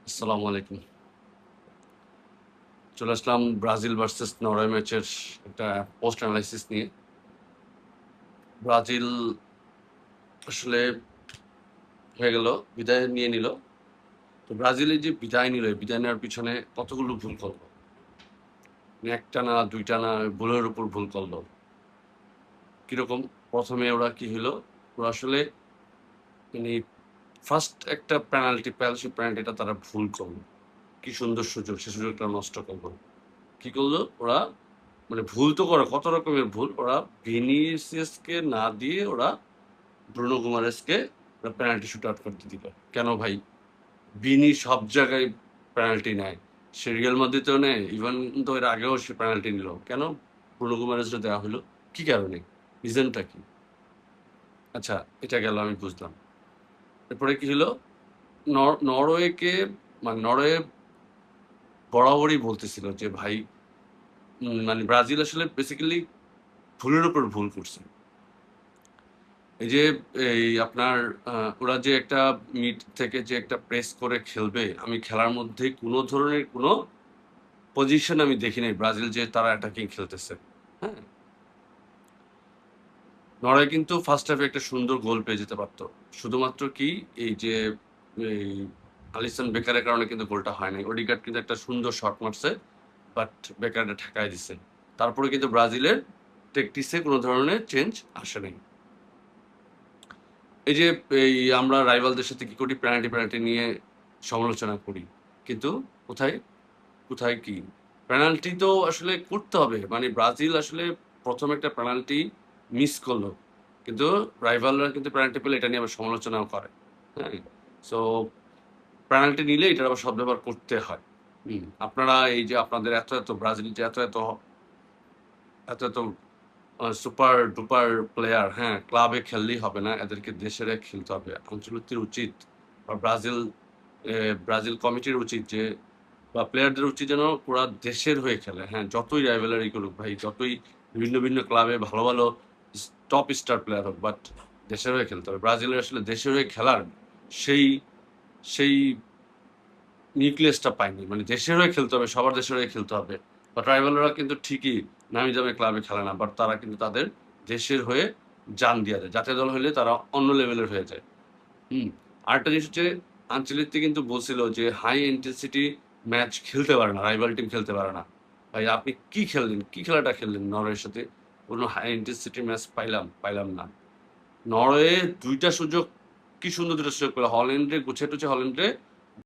আসসালামু আলাইকুম। চলে আসলাম ব্রাজিল ভার্সেস নরওয়ে ম্যাচের একটা পোস্ট অ্যানালাইসিস নিয়ে। ব্রাজিল আসলে হয়ে গেল, বিদায় নিয়ে নিল। তো ব্রাজিলের যে বিদায় নিল, এই বিদায় নেওয়ার পিছনে কতগুলো ভুল করলো, মানে একটা না দুইটা না, ভুলের উপর ভুল করলো। কিরকম? প্রথমে ওরা কি হলো, ওরা আসলে মানে ফার্স্ট একটা পেনাল্টি পেল, সেই পেনাল্টিটা তারা ভুল করলো। কি সুন্দর সুযোগ, সে সুযোগটা নষ্ট করলো। কি করলো ওরা, মানে ভুল তো করে কত রকমের ভুল। ওরা ভিনিসিয়াসকে না দিয়ে ওরা ব্রুনো গুমারেসকে পেনাল্টি শুট আউট করতে দিল। কেন ভাই? বিনি সব জায়গায় পেনাল্টি নেয়, সে রিয়াল মাদ্রিদেও নেয়, ইভেন তো এর আগেও সে পেনাল্টি নিল। কেন ব্রুনো গুমারেসটা দেওয়া হলো? কি কারণে? রিজনটা কি? আচ্ছা, এটা গেল, আমি বুঝলাম। এরপরে কি হলো, নরওয়েকে, মানে নরওয়ে বরাবরই বলতেছিল যে ভাই, মানে ব্রাজিল আসলে বেসিক্যালি ভুলের উপর ভুল করছে। এই যে এই আপনার ওরা যে একটা মিড থেকে যে একটা প্রেস করে খেলবে, আমি খেলার মধ্যে কোনো ধরনের কোনো পজিশন আমি দেখি নাই ব্রাজিল যে তারা অ্যাটাকিং খেলতেছে। হ্যাঁ, নরওয়ে কিন্তু ফার্স্ট হাফে একটা সুন্দর গোল পেয়ে যেতে পারতো। শুধুমাত্র কি এই যে এই আলিসন বেকারের কারণে কিন্তু গোলটা হয় নাই। ওডিগার্ড কিন্তু একটা সুন্দর শট মারছে, বাট বেকারটা ঠেকায় দিছে। তারপরে কিন্তু ব্রাজিলের ট্যাকটিক্সে কোনো ধরনের চেঞ্জ আসে নাই। এই যে এই আমরা রাইভালদের সাথে কি করি, পেনাল্টি পেনাল্টি নিয়ে সমালোচনা করি, কিন্তু কোথায় কোথায় কি পেনাল্টি তো আসলে করতে হবে। মানে ব্রাজিল আসলে প্রথম একটা পেনাল্টি মিস করলো, কিন্তু রাইভালরা কিন্তু পেনাল্টি পেলে এটা নিয়ে আবার সমালোচনাও করে। হ্যাঁ, সো পেনাল্টি নিলে এটার আবার সদ্ব্যবহার করতে হয়। আপনারা এই যে আপনাদের এত এত ব্রাজিল যে এত এত এত এত সুপার ডুপার প্লেয়ার, হ্যাঁ, ক্লাবে খেললেই হবে না, এদেরকে দেশের হয়ে খেলতে হবে। আঞ্চলিকদের উচিত বা ব্রাজিল কমিটির উচিত যে, বা প্লেয়ারদের উচিত যেন পুরা দেশের হয়ে খেলে। হ্যাঁ, যতই রাইভালরি করুক ভাই, যতই ভিন্ন ভিন্ন ক্লাবে ভালো ভালো টপ স্টার প্লেয়ার হোক, বাট দেশের হয়ে খেলতে হবে। ব্রাজিলের আসলে দেশের হয়ে খেলার সেই সেই নিউক্লিয়াসটা পায়নি। মানে দেশের হয়ে খেলতে হবে, সবার দেশের হয়ে খেলতে হবে। বাট রাইভালরা কিন্তু ঠিকই নামি দামি ক্লাবে খেলে না, বাট তারা কিন্তু তাদের দেশের হয়ে জান দিয়া যায়। জাতীয় দল হলে তারা অন্য লেভেলের হয়ে যায়। হুম, আরেকটা জিনিস হচ্ছে, আনচেলত্তি কিন্তু বলছিল যে হাই ইন্টেন্সিটি ম্যাচ খেলতে পারে না, রাইভাল টিম খেলতে পারে না। ভাই আপনি কি খেললেন, কি খেলাটা খেললেন নরওয়ের সাথে? কোনো হাই ইন্টেন্সিটি ম্যাচ পাইলাম না। নরওয়ে দুইটা সুযোগ, কি সুন্দর দুটো সুযোগ পেল, হল্যান্ডে গুছিয়ে টুছে হল্যান্ডে